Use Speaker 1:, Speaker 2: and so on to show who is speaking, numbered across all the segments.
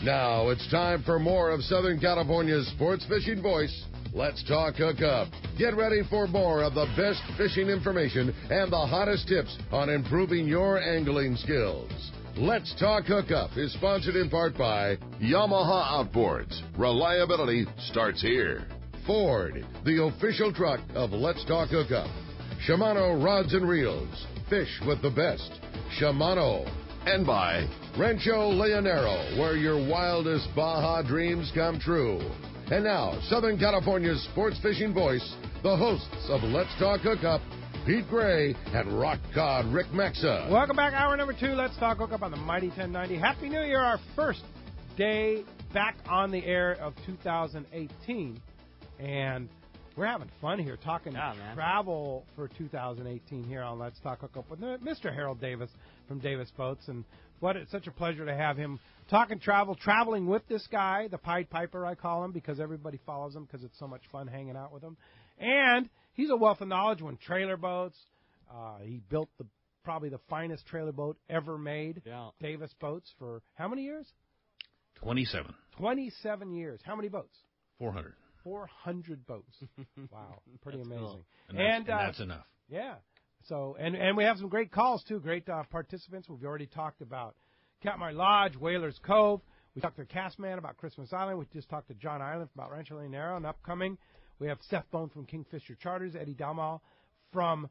Speaker 1: Now it's time for more of Southern California's sports fishing voice. Let's talk Hookup. Get ready for more of the best fishing information and the hottest tips on improving your angling skills. Let's Talk Hookup is sponsored in part by Yamaha Outboards. Reliability starts here. Ford, the official truck of Let's Talk Hookup. Shimano Rods and Reels. Fish with the best. Shimano. And by Rancho Leonero, where your wildest Baja dreams come true. And now, Southern California's sports fishing voice, the hosts of Let's Talk Hookup, Pete Gray and Rock Cod Rick Mexa.
Speaker 2: Welcome back, hour number 2. Let's Talk Hookup on the Mighty 1090. Happy New Year, our first day back on the air of 2018. And we're having fun here talking travel for 2018 here on Let's Talk Hookup with Mr. Harold Davis from Davis Boats. And it's such a pleasure to have him talking traveling with this guy, the Pied Piper, I call him, because everybody follows him because it's so much fun hanging out with him. And he's a wealth of knowledge on trailer boats. He built probably the finest trailer boat ever made, Davis Boats, for how many years?
Speaker 3: 27.
Speaker 2: 27 years. How many boats?
Speaker 3: 400.
Speaker 2: 400 boats. Wow, pretty amazing.
Speaker 3: Cool. And that's enough.
Speaker 2: Yeah. So, and we have some great calls, too, great participants. We've already talked about Katmai Lodge, Whalers Cove. We talked to Castman about Christmas Island. We just talked to John Island about Rancho Leonero and upcoming. We have Seth Bone from Kingfisher Charters, Eddie Damal from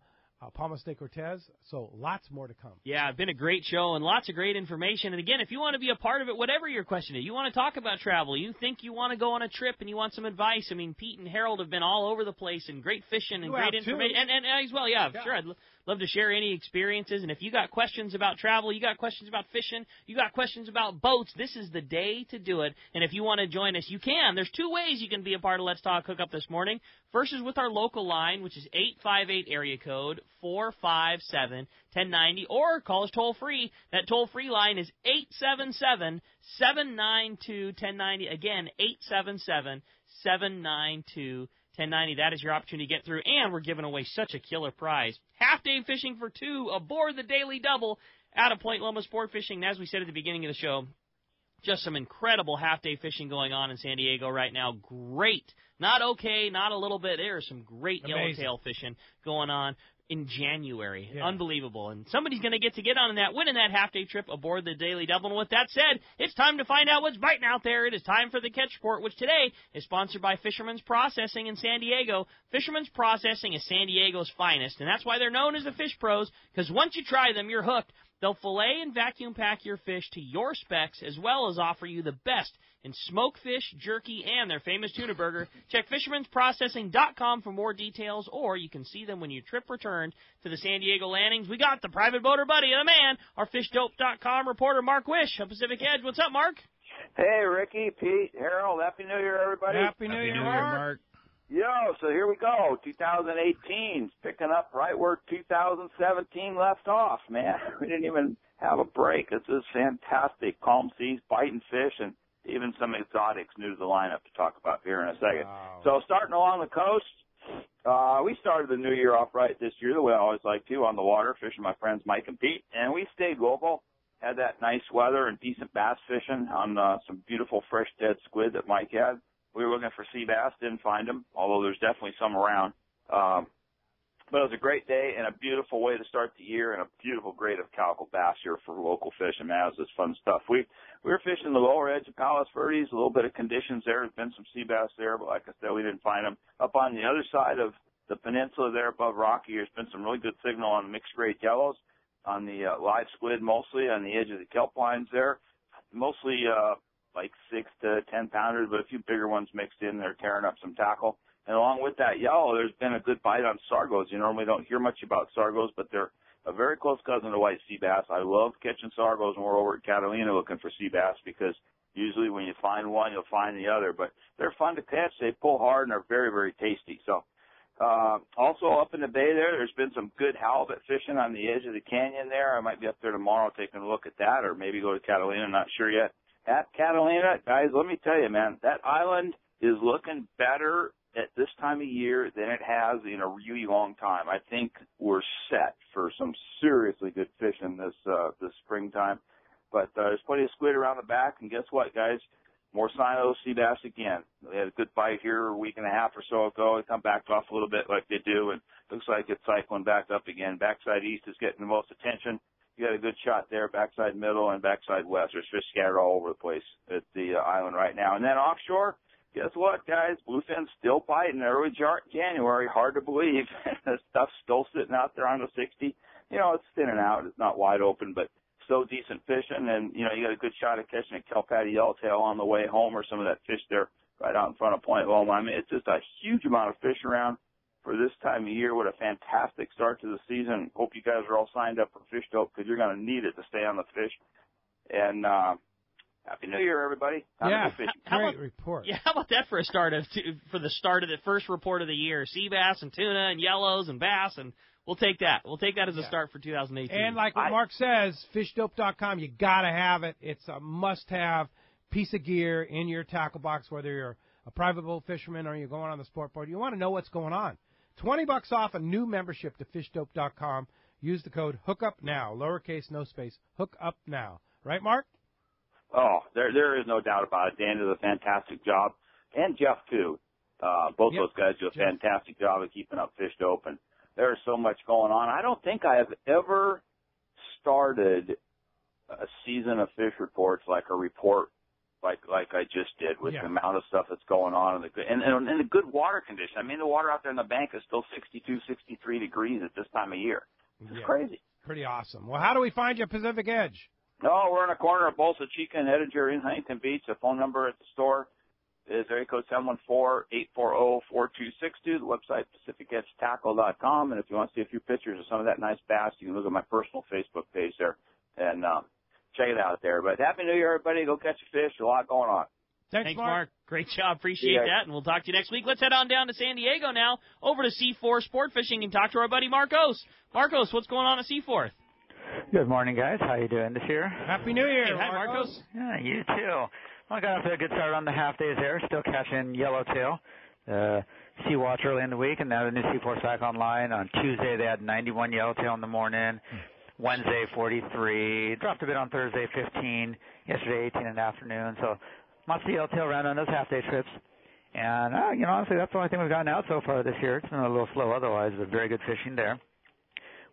Speaker 2: Palmas de Cortez. So lots more to come.
Speaker 4: Yeah, it's been a great show and lots of great information. And again, if you want to be a part of it, whatever your question is, you want to talk about travel, you think you want to go on a trip and you want some advice. I mean, Pete and Harold have been all over the place and great fishing and great information. And as well, sure. I'd love to share any experiences. And if you got questions about travel, you got questions about fishing, you got questions about boats, this is the day to do it. And if you want to join us, you can. There's 2 ways you can be a part of Let's Talk Hookup this morning. First is with our local line, which is 858 area code 457-1090, or call us toll-free. That toll-free line is 877-792-1090. Again, 877-792-1090. That is your opportunity to get through, and we're giving away such a killer prize. Half-day fishing for 2 aboard the Daily Double out of Point Loma Sport Fishing. And as we said at the beginning of the show, just some incredible half-day fishing going on in San Diego right now. Great. Not okay, not a little bit. There is some great yellowtail fishing going on in January. Yeah. Unbelievable. And somebody's going to get on that, winning that half-day trip aboard the Daily Double. And with that said, it's time to find out what's biting out there. It is time for the Catch Report, which today is sponsored by Fisherman's Processing in San Diego. Fisherman's Processing is San Diego's finest, and that's why they're known as the Fish Pros, because once you try them, you're hooked. They'll fillet and vacuum pack your fish to your specs, as well as offer you the best in smoked fish, jerky, and their famous tuna burger. Check fishermansprocessing.com for more details, or you can see them when your trip returns to the San Diego landings. We got the private boater buddy of the man, our fishdope.com reporter, Mark Wish of Pacific Edge. What's up, Mark?
Speaker 5: Hey, Ricky, Pete, Harold, Happy New Year, everybody.
Speaker 2: Happy New Year, Mark.
Speaker 5: Yo, so here we go. 2018's picking up right where 2017 left off, man. We didn't even have a break. This is fantastic. Calm seas, biting fish, and even some exotics new to the lineup to talk about here in a second.
Speaker 2: Wow.
Speaker 5: So starting along the coast, we started the new year off right this year, the way I always like to, on the water, fishing my friends Mike and Pete, and we stayed local. Had that nice weather and decent bass fishing on some beautiful fresh dead squid that Mike had. We were looking for sea bass, didn't find them, although there's definitely some around. But it was a great day and a beautiful way to start the year, and a beautiful grade of calico bass here for local fishing. Man, it was just fun stuff. We were fishing the lower edge of Palos Verdes, a little bit of conditions there. There's been some sea bass there, but like I said, we didn't find them. Up on the other side of the peninsula there above Rocky, there's been some really good signal on mixed grade yellows, on the live squid mostly, on the edge of the kelp lines there. Mostly like 6 to 10 pounders, but a few bigger ones mixed in there tearing up some tackle. And along with that yellow, there's been a good bite on sargos. You normally don't hear much about sargos, but they're a very close cousin to white sea bass. I love catching sargos when we're over at Catalina looking for sea bass, because usually when you find one, you'll find the other. But they're fun to catch. They pull hard and are very, very tasty. So also up in the bay there's been some good halibut fishing on the edge of the canyon there. I might be up there tomorrow taking a look at that, or maybe go to Catalina. I'm not sure yet. At Catalina, guys, let me tell you, man, that island is looking better at this time of year than it has in a really long time. I think we're set for some seriously good fishing this springtime. But there's plenty of squid around the back, and guess what, guys? More sign of those sea bass again. They had a good bite here a week and a half or so ago. They come back off a little bit like they do, and looks like it's cycling back up again. Backside east is getting the most attention. You got a good shot there, backside middle and backside west. There's fish scattered all over the place at the island right now. And then offshore, guess what, guys? Bluefin's still biting early January. Hard to believe. The stuff's still sitting out there on the 60. You know, it's thinning out. It's not wide open, but still decent fishing. And, you know, you got a good shot at catching a kelp-patty yellowtail on the way home or some of that fish there right out in front of Point Loma. I mean, it's just a huge amount of fish around for this time of year. What a fantastic start to the season. Hope you guys are all signed up for Fish Dope because you're going to need it to stay on the fish. And Happy New Year, everybody.
Speaker 2: Great report.
Speaker 4: Yeah, how about that for the start of the first report of the year? Sea bass and tuna and yellows and bass, and we'll take that. We'll take that as a start for 2018.
Speaker 2: And like what Mark says, fishdope.com, you got to have it. It's a must-have piece of gear in your tackle box, whether you're a private boat fisherman or you're going on the sport board. You want to know what's going on. $20 off a new membership to fishdope.com. Use the code HOOKUPNOW, lowercase, no space, HOOKUPNOW. Right, Mark?
Speaker 5: Oh, there is no doubt about it. Dan does a fantastic job, and Jeff, too. Both those guys do a fantastic job of keeping up Fish Dope, and there's so much going on. I don't think I have ever started a season of fish reports like a report like I just did with the amount of stuff that's going on and the good water condition. I mean, the water out there in the bank is still 62, 63 degrees at this time of year. It's crazy.
Speaker 2: Pretty awesome. Well, how do we find you at Pacific Edge?
Speaker 5: No, we're in a corner of Bolsa Chica and Edinger in Huntington Beach. The phone number at the store is area code 714-840-4262. The website, PacificEdgeTackle.com. And if you want to see a few pictures of some of that nice bass, you can look at my personal Facebook page there and check it out there. But Happy New Year, everybody. Go catch a fish. A lot going on.
Speaker 2: Thanks, Mark.
Speaker 4: Great job. Appreciate that. And we'll talk to you next week. Let's head on down to San Diego now, over to Seaforth Sport Fishing, and talk to our buddy Marcos. Marcos, what's going on at Seaforth?
Speaker 6: Good morning, guys. How you doing this year?
Speaker 2: Happy New Year.
Speaker 4: Hey, hi, Marcos.
Speaker 6: Yeah, you too. Well, I got off to a good start on the half days there. Still catching yellowtail. Sea Watch early in the week, and now the new Seaforth's back online. On Tuesday, they had 91 yellowtail in the morning. Wednesday, 43. Dropped a bit on Thursday, 15. Yesterday, 18 in the afternoon. So lots of yellowtail around on those half-day trips. And, honestly, that's the only thing we've gotten out so far this year. It's been a little slow otherwise, but very good fishing there.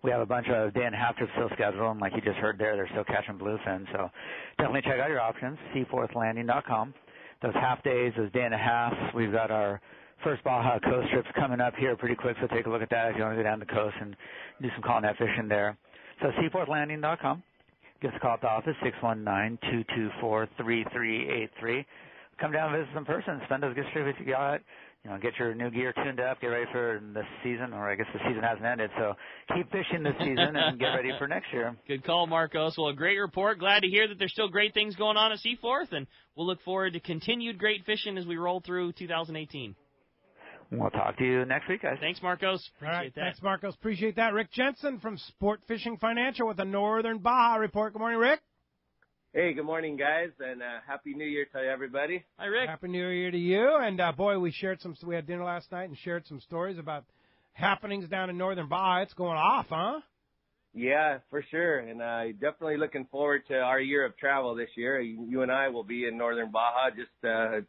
Speaker 6: We have a bunch of day and a half trips still scheduled, and like you just heard there, they're still catching bluefin. So definitely check out your options, seaforthlanding.com. Those half days, those day and a half, we've got our first Baja Coast trips coming up here pretty quick, so take a look at that if you want to go down the coast and do some call net fishing there. So seaforthlanding.com. Give us a call at the office, 619-224-3383. Come down and visit us in person. Spend those good trips you got. Get your new gear tuned up, get ready for the season, or I guess the season hasn't ended. So keep fishing this season and get ready for next year.
Speaker 4: Good call, Marcos. Well, a great report. Glad to hear that there's still great things going on at Seaforth, and we'll look forward to continued great fishing as we roll through 2018.
Speaker 6: We'll talk to you next week, guys.
Speaker 4: Thanks, Marcos. Appreciate that.
Speaker 2: Thanks, Marcos. Appreciate that. Rick Jensen from Sport Fishing Financial with a Northern Baja report. Good morning, Rick.
Speaker 7: Hey, good morning, guys, and Happy New Year to everybody.
Speaker 4: Hi, Rick.
Speaker 2: Happy New Year to you. And, boy, we had dinner last night and shared some stories about happenings down in Northern Baja. It's going off, huh?
Speaker 7: Yeah, for sure, and definitely looking forward to our year of travel this year. You and I will be in Northern Baja just a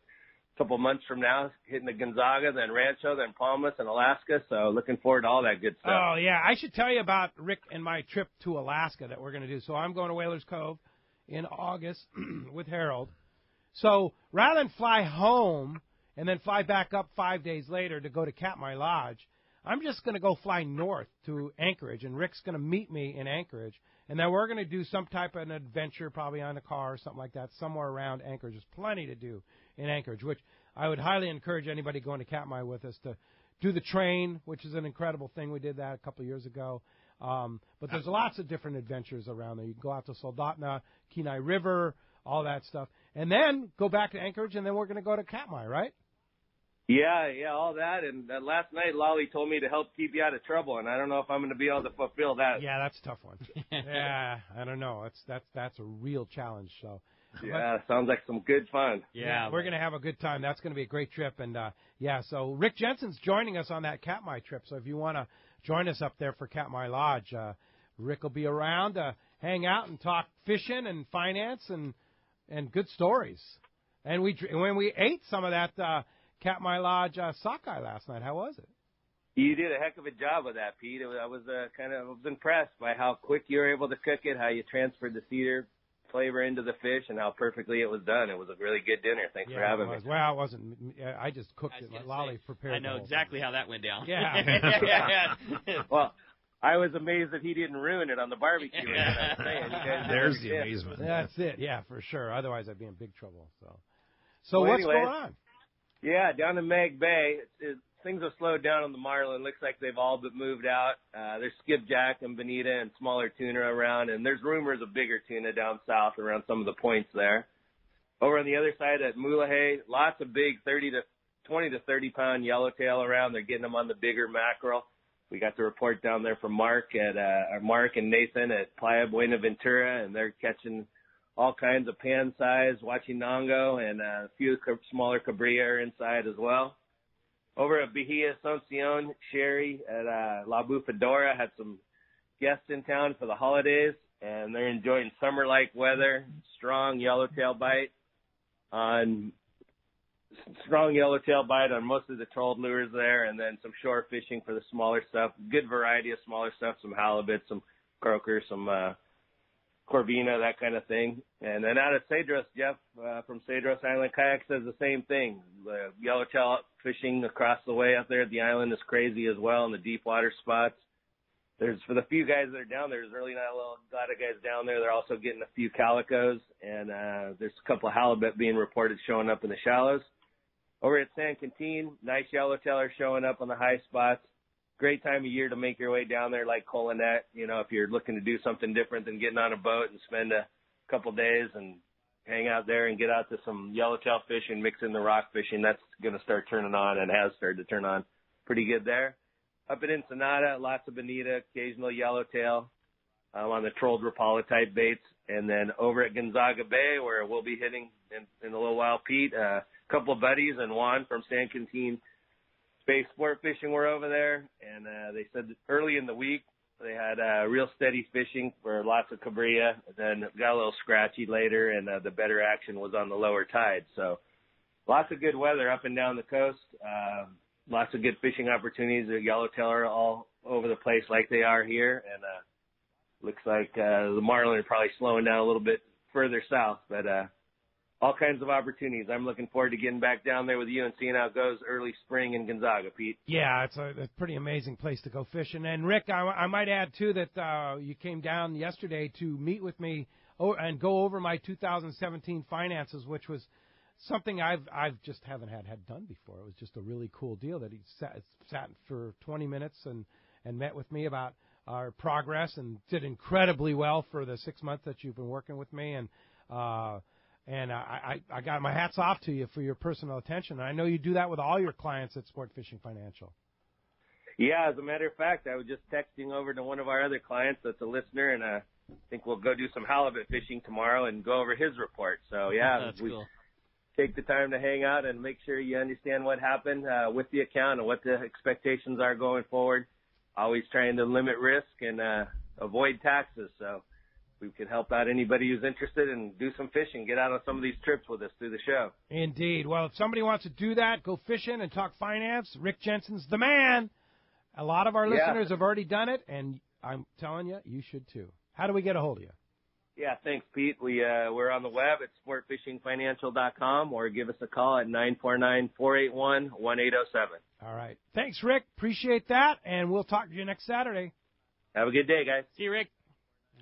Speaker 7: couple months from now, hitting the Gonzaga, then Rancho, then Palmas, and Alaska, so looking forward to all that good stuff.
Speaker 2: Oh, yeah. I should tell you about Rick and my trip to Alaska that we're going to do. So I'm going to Whalers Cove in August with Harold. So rather than fly home and then fly back up 5 days later to go to Katmai Lodge, I'm just going to go fly north to Anchorage, and Rick's going to meet me in Anchorage. And then we're going to do some type of an adventure, probably on a car or something like that, somewhere around Anchorage. There's plenty to do in Anchorage, which I would highly encourage anybody going to Katmai with us to do the train, which is an incredible thing. We did that a couple of years ago. But there's lots of different adventures around there. You can go out to Soldotna, Kenai River, all that stuff. And then go back to Anchorage, and then we're going to go to Katmai, right?
Speaker 7: Yeah, all that. And last night, Lolly told me to help keep you out of trouble, and I don't know if I'm going to be able to fulfill that.
Speaker 2: Yeah, that's a tough one. Yeah, I don't know. That's a real challenge. So.
Speaker 7: Yeah, sounds like some good fun.
Speaker 2: Yeah, we're going to have a good time. That's going to be a great trip. And, so Rick Jensen's joining us on that Katmai trip. So if you want to join us up there for Katmai Lodge, Rick will be around. hang out and talk fishing and finance and good stories. And when we ate some of that Katmai Lodge sockeye last night, how was it?
Speaker 7: You did a heck of a job with that, Pete. I was impressed by how quick you were able to cook it, how you transferred the cedar flavor into the fish, and how perfectly it was done. It was a really good dinner. Thanks for having me.
Speaker 2: Well, it wasn't. I just cooked it. Lolly prepared.
Speaker 4: I know exactly how that went down.
Speaker 2: Yeah.
Speaker 7: Well, I was amazed that he didn't ruin it on the barbecue.
Speaker 3: There's the amazement.
Speaker 2: That's it. Yeah, for sure. Otherwise, I'd be in big trouble. So what's going on?
Speaker 7: Yeah, down in Mag Bay, things have slowed down on the marlin. Looks like they've all but moved out. There's skipjack and bonita and smaller tuna around, and there's rumors of bigger tuna down south around some of the points there. Over on the other side at Mulegé, lots of big 20 to 30 pound yellowtail around. They're getting them on the bigger mackerel. We got the report down there from Mark and Nathan at Playa Buenaventura, and they're catching all kinds of pan size, Huachinango, and a few smaller cabrilla are inside as well. Over at Bahia Asuncion, Sherry at La Bufadora had some guests in town for the holidays, and they're enjoying summer-like weather, strong yellowtail bite on most of the trolled lures there, and then some shore fishing for the smaller stuff. Good variety of smaller stuff, some halibut, some croaker, some corvina, that kind of thing. And then out of Cedros, Jeff from Cedros Island Kayak says the same thing. The yellowtail fishing across the way up there at the island is crazy as well in the deep water spots. For the few guys that are down there, there's really not a lot of guys down there. They're also getting a few calicos, and there's a couple of halibut being reported showing up in the shallows. Over at San Quintin, nice yellowtail are showing up on the high spots. Great time of year to make your way down there like Colonet, if you're looking to do something different than getting on a boat and spend a couple days and hang out there and get out to some yellowtail fishing, mix in the rock fishing. That's going to start turning on and has started to turn on pretty good there. Up at Ensenada, lots of bonita, occasional yellowtail on the trolled Rapala type baits. And then over at Gonzaga Bay, where we'll be hitting in a little while, Pete, a couple of buddies and Juan from San Quintin Space Sport Fishing were over there, and they said that early in the week they had real steady fishing for lots of cabrilla, and then got a little scratchy later, and the better action was on the lower tide. So lots of good weather up and down the coast, lots of good fishing opportunities. The yellowtail are all over the place like they are here, and looks like the marlin are probably slowing down a little bit further south, but all kinds of opportunities. I'm looking forward to getting back down there with you and seeing how it goes early spring in Gonzaga, Pete.
Speaker 2: Yeah, it's a pretty amazing place to go fishing. And, Rick, I might add, too, that you came down yesterday to meet with me and go over my 2017 finances, which was something I've just haven't had done before. It was just a really cool deal that he sat for 20 minutes and met with me about our progress and did incredibly well for the 6 months that you've been working with me. And I got my hats off to you for your personal attention. And I know you do that with all your clients at Sport Fishing Financial.
Speaker 7: Yeah, as a matter of fact, I was just texting over to one of our other clients that's a listener, and I think we'll go do some halibut fishing tomorrow and go over his report. So, yeah,
Speaker 4: that's cool.
Speaker 7: Take the time to hang out and make sure you understand what happened with the account and what the expectations are going forward. Always trying to limit risk and avoid taxes. So we could help out anybody who's interested and do some fishing, get out on some of these trips with us through the show.
Speaker 2: Indeed. Well, if somebody wants to do that, go fishing and talk finance, Rick Jensen's the man. A lot of our listeners have already done it, and I'm telling you, you should too. How do we get a hold of you?
Speaker 7: Yeah, thanks, Pete. We're on the web at sportfishingfinancial.com, or give us a call at 949-481-1807.
Speaker 2: All right. Thanks, Rick. Appreciate that, and we'll talk to you next Saturday.
Speaker 7: Have a good day, guys.
Speaker 4: See you, Rick.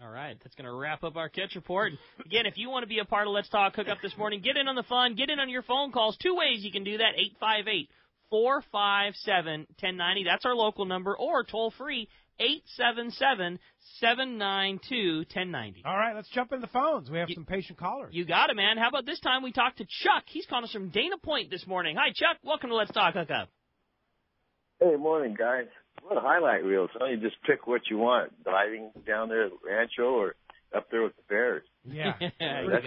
Speaker 4: All right, that's going to wrap up our catch report. Again, if you want to be a part of Let's Talk Hookup this morning, get in on the fun, get in on your phone calls. Two ways you can do that, 858-457-1090. That's our local number, or toll free, 877-792-1090.
Speaker 2: All right, let's jump in the phones. We have some patient callers.
Speaker 4: You got it, man. How about this time we talk to Chuck? He's calling us from Dana Point this morning. Hi, Chuck. Welcome to Let's Talk Hookup.
Speaker 8: Hey, morning, guys. What a highlight reel. So you just pick what you want, diving down there at Rancho or up there with the Bears.
Speaker 2: Yeah.
Speaker 4: You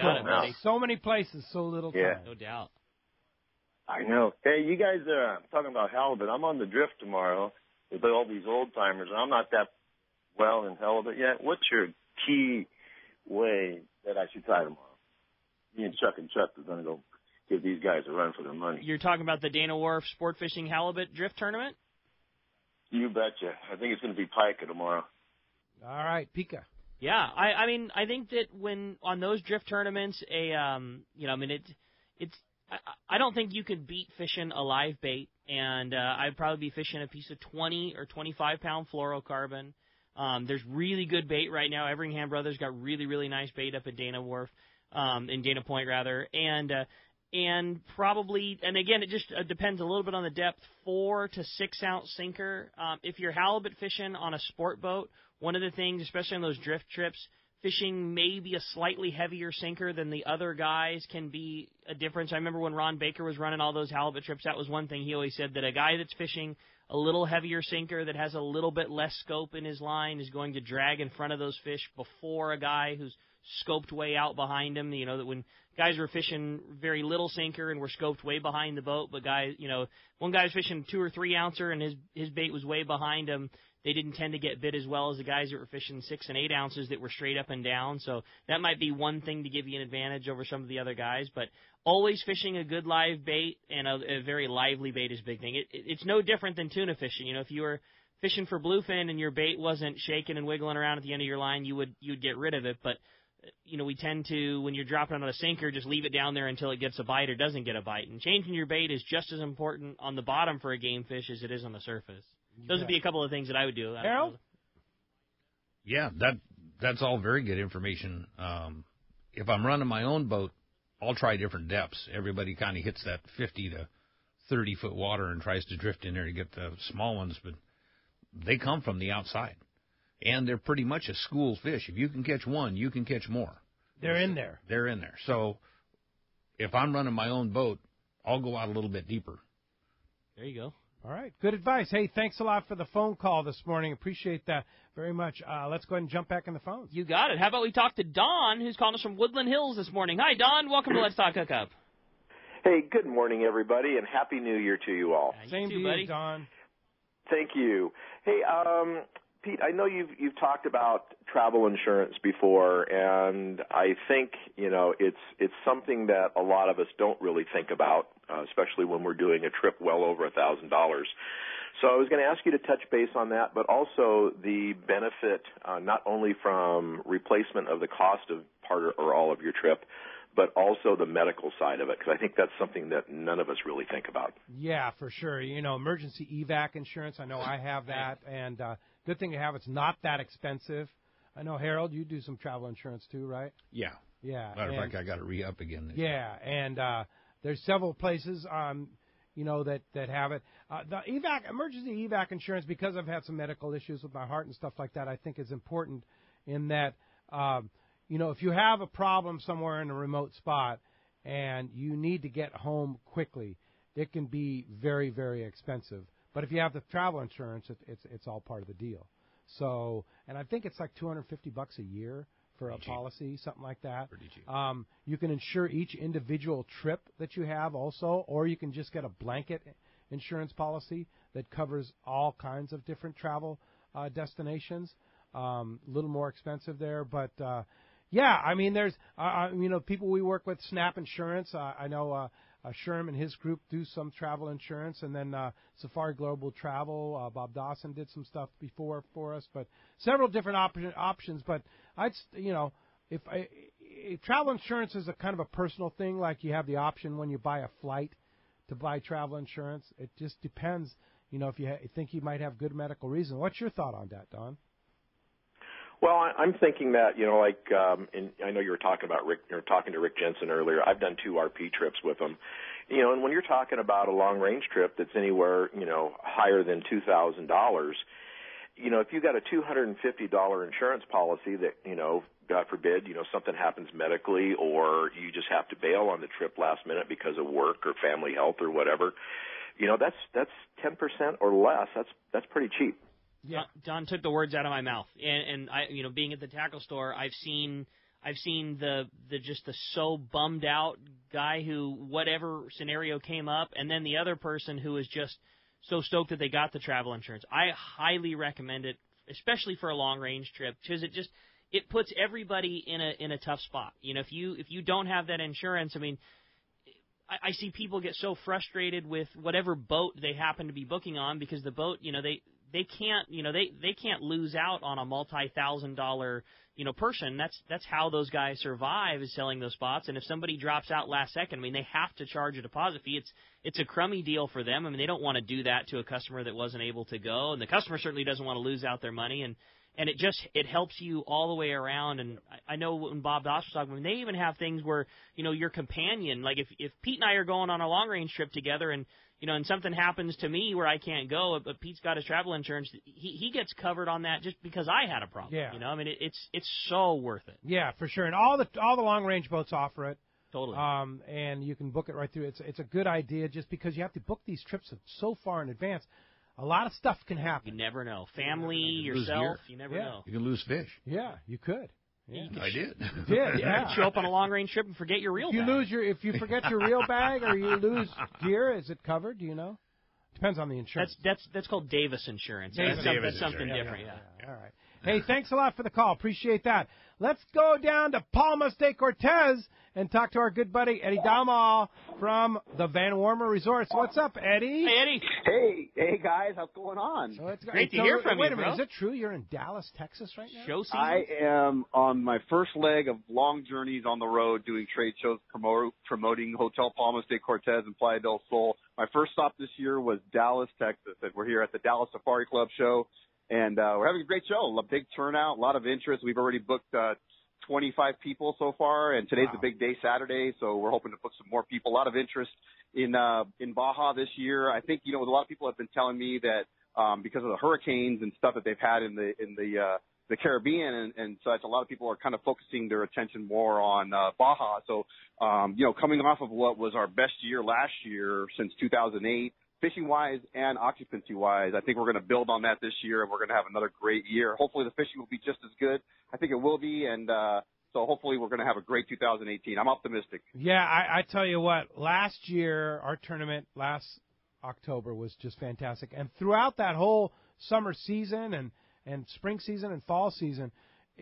Speaker 4: got it, buddy.
Speaker 2: So many places, so little time.
Speaker 8: Yeah.
Speaker 4: No doubt.
Speaker 8: I know. Hey, you guys are talking about halibut. I'm on the drift tomorrow with all these old-timers. I'm not that well in halibut yet. What's your key way that I should try tomorrow. Me and Chuck are going to go give these guys a run for their money.
Speaker 4: You're talking about the Dana Wharf Sport Fishing Halibut Drift Tournament?
Speaker 8: You betcha. I think it's going to be pika tomorrow.
Speaker 2: All right, pika.
Speaker 4: Yeah, I mean, I think that when on those drift tournaments, I don't think you could beat fishing a live bait, and I'd probably be fishing a piece of 20 or 25 pound fluorocarbon. There's really good bait right now. Everingham Brothers got really, really nice bait up at Dana Wharf, in Dana Point rather, and probably, and again, it just depends a little bit on the depth, 4 to 6 ounce sinker. If you're halibut fishing on a sport boat, one of the things, especially on those drift trips, fishing maybe a slightly heavier sinker than the other guys can be a difference. I remember when Ron Baker was running all those halibut trips, that was one thing he always said, that a guy that's fishing a little heavier sinker that has a little bit less scope in his line is going to drag in front of those fish before a guy who's scoped way out behind him. You know, that when guys were fishing very little sinker and were scoped way behind the boat, but guys, you know, one guy was fishing 2 or 3 ouncer and his bait was way behind him. They didn't tend to get bit as well as the guys that were fishing 6 and 8 ounces that were straight up and down. So that might be one thing to give you an advantage over some of the other guys. But always fishing a good live bait and a very lively bait is a big thing. It's no different than tuna fishing. You know, if you were fishing for bluefin and your bait wasn't shaking and wiggling around at the end of your line, you'd get rid of it. But you know, we tend to, when you're dropping on a sinker, just leave it down there until it gets a bite or doesn't get a bite. And changing your bait is just as important on the bottom for a game fish as it is on the surface. Those would be a couple of things that I would do.
Speaker 2: Harold?
Speaker 3: Yeah, that's all very good information. If I'm running my own boat, I'll try different depths. Everybody kind of hits that 50 to 30-foot water and tries to drift in there to get the small ones, but they come from the outside. And they're pretty much a school fish. If you can catch one, you can catch more.
Speaker 2: They're in there.
Speaker 3: They're in there. So if I'm running my own boat, I'll go out a little bit deeper.
Speaker 4: There you go.
Speaker 2: All right, good advice. Hey, thanks a lot for the phone call this morning. Appreciate that very much. Let's go ahead and jump back in the phones.
Speaker 4: You got it. How about we talk to Don, who's calling us from Woodland Hills this morning. Hi, Don. Welcome to Let's Talk Hookup.
Speaker 9: Hey, good morning, everybody, and Happy New Year to you all.
Speaker 2: Same to you, buddy. Don.
Speaker 9: Thank you. Hey, Pete, I know you've talked about travel insurance before, and I think, you know, it's something that a lot of us don't really think about, especially when we're doing a trip well over $1,000. So I was going to ask you to touch base on that, but also the benefit not only from replacement of the cost of part or all of your trip, but also the medical side of it, because I think that's something that none of us really think about.
Speaker 2: Yeah, for sure. You know, emergency evac insurance, I know I have that, and good thing to have. It's not that expensive. I know, Harold, you do some travel insurance too, right?
Speaker 3: Yeah.
Speaker 2: Yeah.
Speaker 3: Matter of fact, I got to re-up again.
Speaker 2: Yeah, and there's several places, you know, that have it. The emergency evac insurance, because I've had some medical issues with my heart and stuff like that, I think is important in that, you know, if you have a problem somewhere in a remote spot and you need to get home quickly, it can be very, very expensive. But if you have the travel insurance, it's all part of the deal. So, and I think it's like $250 a year for a policy, something like that.
Speaker 3: Pretty cheap.
Speaker 2: You can insure each individual trip that you have also, or you can just get a blanket insurance policy that covers all kinds of different travel destinations. A little more expensive there, but yeah, I mean, there's you know, people we work with, Snap Insurance. I know Sherm and his group do some travel insurance, and then Safari Global Travel. Bob Dawson did some stuff before for us, but several different options. But you know, if travel insurance is a kind of a personal thing, like you have the option when you buy a flight to buy travel insurance. It just depends, you know, if you think you might have good medical reason. What's your thought on that, Don?
Speaker 9: Well, I'm thinking that, you know, like, I know you were talking about talking to Rick Jensen earlier. I've done 2 RP trips with him. You know, and when you're talking about a long-range trip that's anywhere, you know, higher than $2,000, you know, if you got a $250 insurance policy that, you know, God forbid, you know, something happens medically or you just have to bail on the trip last minute because of work or family health or whatever, you know, that's 10% or less. That's pretty cheap.
Speaker 4: Yeah, Don took the words out of my mouth, and I, you know, being at the tackle store, I've seen the so bummed out guy who whatever scenario came up, and then the other person who is just so stoked that they got the travel insurance. I highly recommend it, especially for a long range trip, because it puts everybody in a tough spot. You know, if you don't have that insurance, I mean, I see people get so frustrated with whatever boat they happen to be booking on because the boat, you know, they can't, you know, they can't lose out on a $multi-thousand, you know, person. That's how those guys survive, is selling those spots. And if somebody drops out last second, I mean, they have to charge a deposit fee. It's a crummy deal for them. I mean, they don't want to do that to a customer that wasn't able to go, and the customer certainly doesn't want to lose out their money. And it helps you all the way around. And I know when Bob Doss was talking, I mean, they even have things where, you know, your companion, like if Pete and I are going on a long range trip together, and you know, and something happens to me where I can't go, but Pete's got his travel insurance, he gets covered on that just because I had a problem.
Speaker 2: Yeah.
Speaker 4: You know, I mean, it's so worth it.
Speaker 2: Yeah, for sure. And all the long range boats offer it.
Speaker 4: Totally.
Speaker 2: And you can book it right through. It's a good idea just because you have to book these trips so far in advance. A lot of stuff can happen.
Speaker 4: You never know. Family, yourself, you never know.
Speaker 3: You can lose fish.
Speaker 2: Yeah, you could. Yeah.
Speaker 3: I did.
Speaker 2: You did, yeah.
Speaker 4: You show up on a long range trip and forget your reel bag.
Speaker 2: If you forget your reel bag or you lose gear, is it covered? Do you know? Depends on the insurance.
Speaker 4: That's called Davis insurance.
Speaker 2: Davis
Speaker 4: That's something different.
Speaker 2: Yeah. All right. Hey, thanks a lot for the call. Appreciate that. Let's go down to Palmas de Cortez and talk to our good buddy Eddie Dalmal from the Van Warmer Resorts. What's up, Eddie?
Speaker 4: Hey, Eddie.
Speaker 10: Hey guys, how's going on?
Speaker 2: So it's
Speaker 4: great to hear from you,
Speaker 2: Wait a minute,
Speaker 4: bro.
Speaker 2: is it true you're in Dallas, Texas right now?
Speaker 4: Show season?
Speaker 10: I am on my first leg of long journeys on the road doing trade shows promoting Hotel Palmas de Cortez and Playa del Sol. My first stop this year was Dallas, Texas, and we're here at the Dallas Safari Club show. And we're having a great show, a big turnout, a lot of interest. We've already booked 25 people so far, and today's the big day, Saturday, so we're hoping to book some more people. A lot of interest in Baja this year. I think, you know, a lot of people have been telling me that because of the hurricanes and stuff that they've had in the Caribbean and such, a lot of people are kind of focusing their attention more on Baja. So, you know, coming off of what was our best year last year since 2008, fishing-wise and occupancy-wise, I think we're going to build on that this year, and we're going to have another great year. Hopefully the fishing will be just as good. I think it will be, and so hopefully we're going to have a great 2018. I'm optimistic.
Speaker 2: Yeah, I tell you what, last year, our tournament last October was just fantastic. And throughout that whole summer season and spring season and fall season,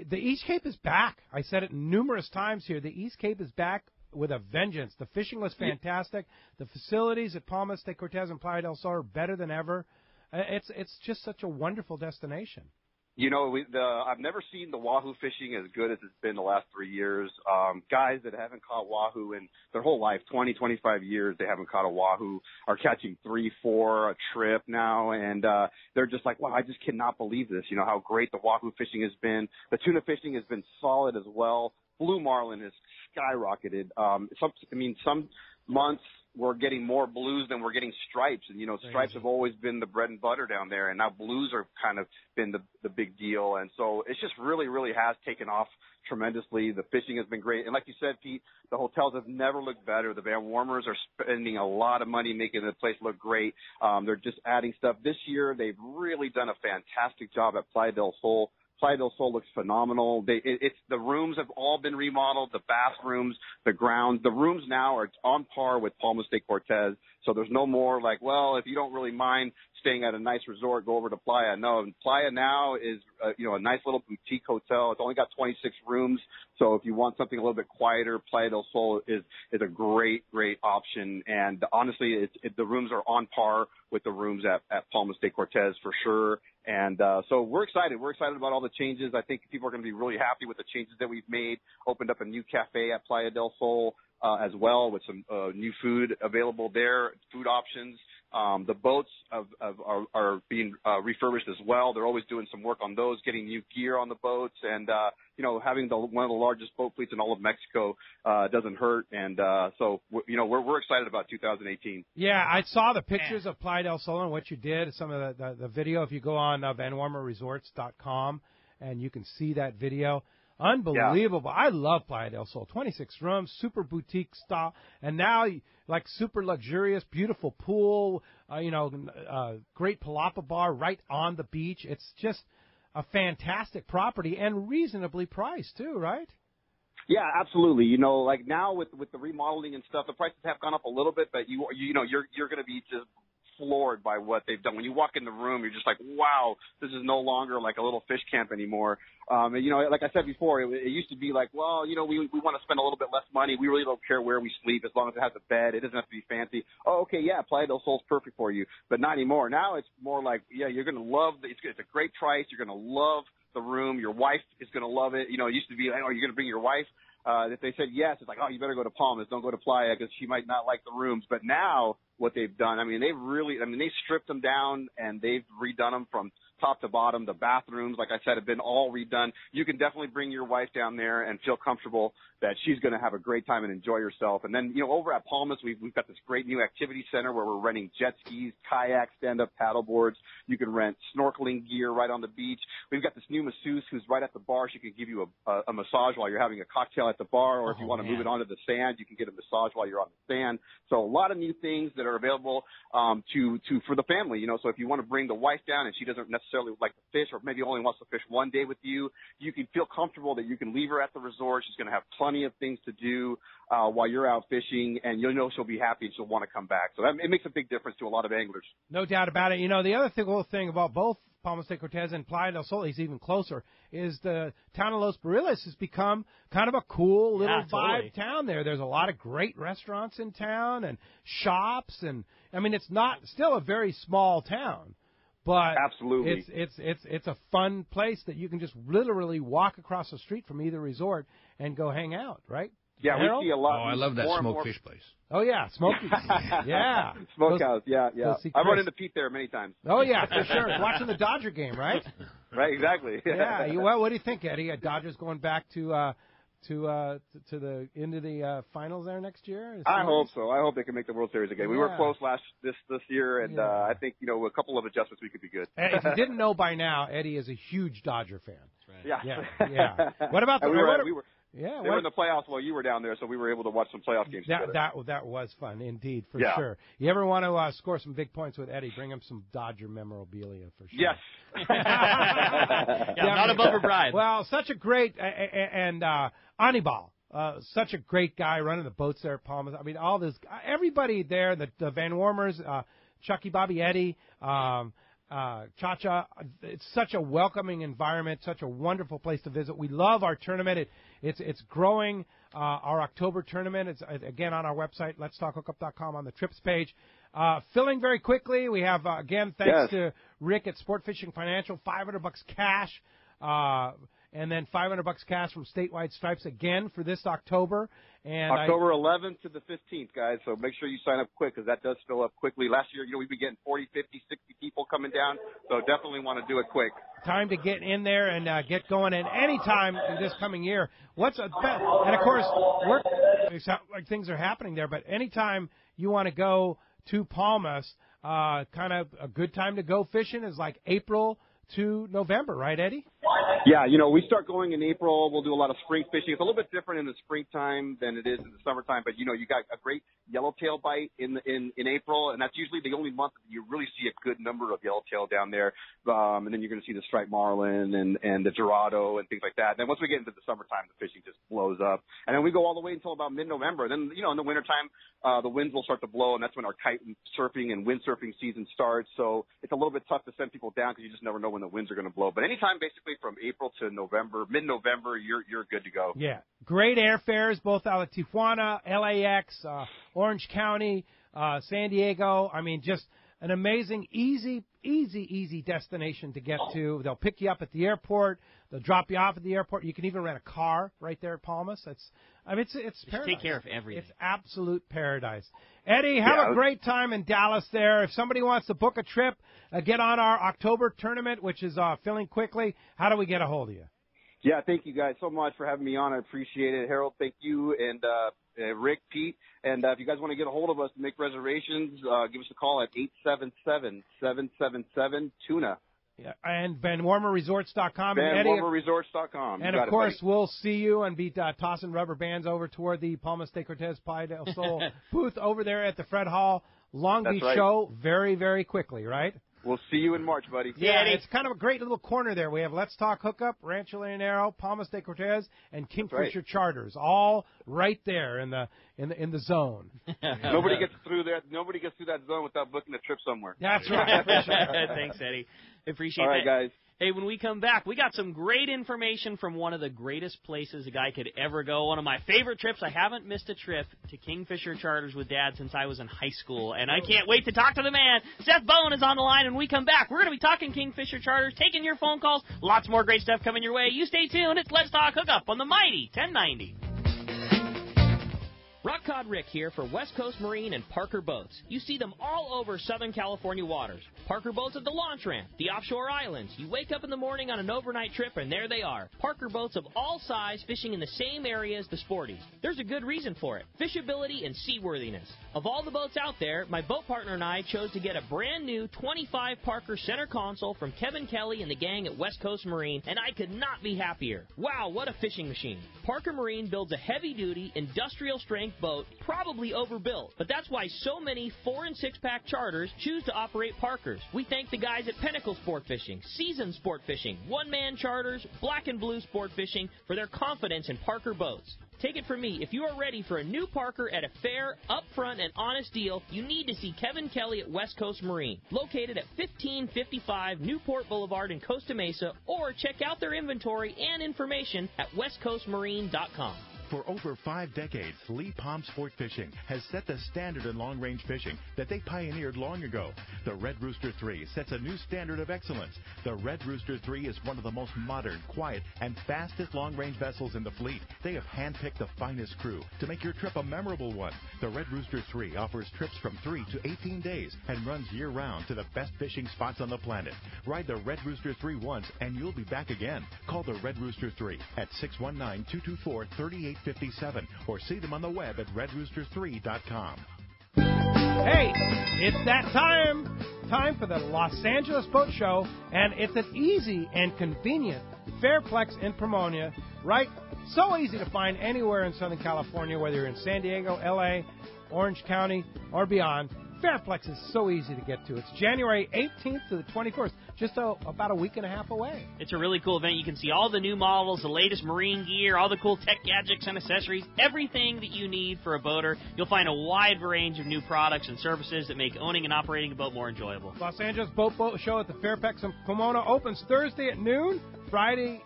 Speaker 2: the East Cape is back. I said it numerous times here. The East Cape is back with a vengeance. The fishing was fantastic. The facilities at Palmas de Cortez and Playa del Sol are better than ever. It's just such a wonderful destination.
Speaker 10: You know, I've never seen the wahoo fishing as good as it's been the last 3 years. Guys that haven't caught wahoo in their whole life, 20, 25 years, they haven't caught a wahoo, are catching 3, 4 a trip now, and they're just like, wow, I just cannot believe this. You know, how great the wahoo fishing has been. The tuna fishing has been solid as well. Blue marlin has skyrocketed. Some months we're getting more blues than we're getting stripes. And, you know, stripes have always been the bread and butter down there, and now blues are kind of been the big deal. And so it's just really, really has taken off tremendously. The fishing has been great. And like you said, Pete, the hotels have never looked better. The Van Warmers are spending a lot of money making the place look great. They're just adding stuff. This year, they've really done a fantastic job at Playa del Sol. Playa del Sol looks phenomenal. The rooms have all been remodeled, the bathrooms, the grounds. The rooms now are on par with Palmas de Cortez, so there's no more like, well, if you don't really mind staying at a nice resort, go over to Playa. No, Playa now is a nice little boutique hotel. It's only got 26 rooms, so if you want something a little bit quieter, Playa del Sol is a great option. And honestly, the rooms are on par with the rooms at Palmas de Cortez for sure. And so we're excited. We're excited about all the changes. I think people are going to be really happy with the changes that we've made. Opened up a new cafe at Playa del Sol as well with some new food available there, food options. The boats are being refurbished as well. They're always doing some work on those, getting new gear on the boats, and having one of the largest boat fleets in all of Mexico doesn't hurt. And so we're excited about 2018.
Speaker 2: Yeah, I saw the pictures of Playa del Sol and what you did. Some of the video. If you go on VanWarmerResorts.com, and you can see that video. Unbelievable. Yeah. I love Playa del Sol. 26 rooms, super boutique style, and now like super luxurious, beautiful pool, great palapa bar right on the beach. It's just a fantastic property and reasonably priced too, right?
Speaker 10: Yeah, absolutely. You know, like now with the remodeling and stuff, the prices have gone up a little bit, but you're going to be just floored by what they've done. When you walk in the room, you're just like, wow, this is no longer like a little fish camp anymore. And, you know, like I said before, it used to be like, well, you know, we want to spend a little bit less money. We really don't care where we sleep as long as it has a bed. It doesn't have to be fancy. Oh, okay, yeah, Playa del Sol's perfect for you. But not anymore. Now it's more like, yeah, you're going to love it's a great price. You're going to love the room. Your wife is going to love it. You know, it used to be, oh, you're going to bring your wife. If they said yes, it's like, oh, you better go to Palmas. Don't go to Playa because she might not like the rooms. But now what they've done, I mean, they stripped them down and they've redone them from top to bottom. The bathrooms, like I said, have been all redone. You can definitely bring your wife down there and feel comfortable that she's going to have a great time and enjoy herself. And then, you know, over at Palmas, we've got this great new activity center where we're renting jet skis, kayaks, stand-up paddle boards. You can rent snorkeling gear right on the beach. We've got this new masseuse who's right at the bar. She can give you a massage while you're having a cocktail at the bar, or if you want to move it onto the sand, you can get a massage while you're on the sand. So a lot of new things that are available for the family. You know, so if you want to bring the wife down and she doesn't necessarily like to fish, or maybe only wants to fish one day with you, you can feel comfortable that you can leave her at the resort. She's going to have plenty of things to do while you're out fishing, and you'll know she'll be happy and she'll want to come back. So it makes a big difference to a lot of anglers.
Speaker 2: No doubt about it. You know, the other cool thing about both Palmas de Cortez and Playa del Sol, he's even closer, is the town of Los Barriles has become kind of a cool little vibe town there. There's a lot of great restaurants in town and shops, and I mean, it's not still a very small town, but
Speaker 10: absolutely,
Speaker 2: it's a fun place that you can just literally walk across the street from either resort and go hang out, right?
Speaker 10: Yeah,
Speaker 2: Harold?
Speaker 10: we see a lot.
Speaker 3: Oh, I love that smoked fish place.
Speaker 2: Oh, yeah, Smoky. Yeah.
Speaker 10: Smokehouse, yeah. I've run into Pete there many times.
Speaker 2: Oh, yeah, for sure. Watching the Dodger game, right?
Speaker 10: Right, exactly.
Speaker 2: Yeah. Well, what do you think, Eddie? Dodgers going back to the into the finals there next year?
Speaker 10: I hope so. I hope they can make the World Series again. We were close this year, and I think, you know, a couple of adjustments we could be good.
Speaker 2: If you didn't know by now, Eddie is a huge Dodger fan.
Speaker 10: That's right.
Speaker 2: Yeah. What about the?
Speaker 10: They were in the playoffs while you were down there, so we were able to watch some playoff games together.
Speaker 2: That was fun, indeed, for sure. You ever want to score some big points with Eddie, bring him some Dodger memorabilia for sure.
Speaker 10: Yes.
Speaker 4: Not above a bribe.
Speaker 2: Well, such a great, and Anibal, such a great guy running the boats there at Palmas. I mean, all this, everybody there, the Van Warmers, Chucky, Bobby, Eddie, Cha-Cha, it's such a welcoming environment, such a wonderful place to visit. We love our tournament. It's growing. Our October tournament, it's again on our website, letstalkhookup.com on the trips page. Filling very quickly. We have, again, thanks to Rick at Sport Fishing Financial, $500 cash, and then $500 cash from Statewide Stripes again for this October. And
Speaker 10: October 11th to the 15th, guys, so make sure you sign up quick because that does fill up quickly. Last year, you know, we've been getting 40, 50, 60 people coming down, so definitely want to do it quick.
Speaker 2: Time to get in there and get going at any time this coming year. And, of course, it's not like things are happening there, but anytime you want to go to Palmas, kind of a good time to go fishing is like April to November, right, Eddie?
Speaker 10: Yeah, you know, we start going in April. We'll do a lot of spring fishing. It's a little bit different in the springtime than it is in the summertime, but, you know, you got a great yellowtail bite in April, and that's usually the only month that you really see a good number of yellowtail down there. And then you're going to see the striped marlin and the dorado and things like that. And then once we get into the summertime, the fishing just blows up. And then we go all the way until about mid-November. Then, you know, in the wintertime, the winds will start to blow, and that's when our kite surfing and windsurfing season starts. So it's a little bit tough to send people down because you just never know when the winds are going to blow. But anytime basically from April to November, mid-November, you're good to go.
Speaker 2: Yeah. Great airfares, both out of Tijuana, LAX, Orange County, San Diego. I mean, just an amazing, easy destination to get to. They'll pick you up at the airport. They'll drop you off at the airport. You can even rent a car right there at Palmas. It's paradise.
Speaker 4: Take care of everything.
Speaker 2: It's absolute paradise. Eddie, have a great time in Dallas there. If somebody wants to book a trip, get on our October tournament, which is filling quickly. How do we get a hold of you?
Speaker 10: Yeah, thank you guys so much for having me on. I appreciate it. Harold, thank you, and Rick, Pete. And if you guys want to get a hold of us to make reservations, give us a call at 877-777-TUNA.
Speaker 2: Yeah, and VanWarmerResorts.com.
Speaker 10: VanWarmerResorts.com.
Speaker 2: And, of course, we'll see you and be tossing rubber bands over toward the Palmas de Cortez Playa del Sol booth over there at the Fred Hall Long Beach show very, very quickly, right?
Speaker 10: We'll see you in March, buddy.
Speaker 2: Yeah, it's kind of a great little corner there. We have Let's Talk Hookup, Rancho Leonero, Palmas de Cortez, and Kingfisher Charters, all right there in the zone.
Speaker 10: Nobody gets through that. Nobody gets through that zone without booking a trip somewhere.
Speaker 2: That's right.
Speaker 4: Thanks, Eddie. Appreciate that.
Speaker 10: All right, guys.
Speaker 4: Hey, when we come back, we got some great information from one of the greatest places a guy could ever go. One of my favorite trips. I haven't missed a trip to Kingfisher Charters with Dad since I was in high school, and I can't wait to talk to the man. Seth Bowen is on the line, and when we come back, we're going to be talking Kingfisher Charters, taking your phone calls. Lots more great stuff coming your way. You stay tuned. It's Let's Talk Hookup on the Mighty 1090. Rock Cod Rick here for West Coast Marine and Parker Boats. You see them all over Southern California waters. Parker Boats at the launch ramp, the offshore islands. You wake up in the morning on an overnight trip, and there they are. Parker Boats of all size fishing in the same area as the sporties. There's a good reason for it. Fishability and seaworthiness. Of all the boats out there, my boat partner and I chose to get a brand new 25 Parker center console from Kevin Kelly and the gang at West Coast Marine, and I could not be happier. Wow, what a fishing machine. Parker Marine builds a heavy-duty, industrial-strength boat, probably overbuilt, but that's why so many 4- and 6-pack charters choose to operate Parkers. We thank the guys at Pinnacle Sport Fishing, Season Sport Fishing, One-Man Charters, Black and Blue Sport Fishing for their confidence in Parker boats. Take it from me, if you are ready for a new Parker at a fair, upfront, and honest deal, you need to see Kevin Kelly at West Coast Marine, located at 1555 Newport Boulevard in Costa Mesa, or check out their inventory and information at westcoastmarine.com.
Speaker 11: For over 5 decades, Lee Palm Sport Fishing has set the standard in long-range fishing that they pioneered long ago. The Red Rooster 3 sets a new standard of excellence. The Red Rooster 3 is one of the most modern, quiet, and fastest long-range vessels in the fleet. They have handpicked the finest crew to make your trip a memorable one. The Red Rooster 3 offers trips from 3 to 18 days and runs year-round to the best fishing spots on the planet. Ride the Red Rooster 3 once, and you'll be back again. Call the Red Rooster 3 at 619-224-3857 or see them on the web at redrooster3.com.
Speaker 2: Hey, it's that time for the Los Angeles Boat Show, and it's an easy and convenient Fairplex in Pomona, right? So easy to find anywhere in Southern California, whether you're in San Diego, L.A., Orange County, or beyond. Fairplex is so easy to get to. It's January 18th to the 21st, just about a week and a half away.
Speaker 4: It's a really cool event. You can see all the new models, the latest marine gear, all the cool tech gadgets and accessories, everything that you need for a boater. You'll find a wide range of new products and services that make owning and operating a boat more enjoyable.
Speaker 2: Los Angeles Boat Show at the Fairplex in Pomona opens Thursday at noon, Friday,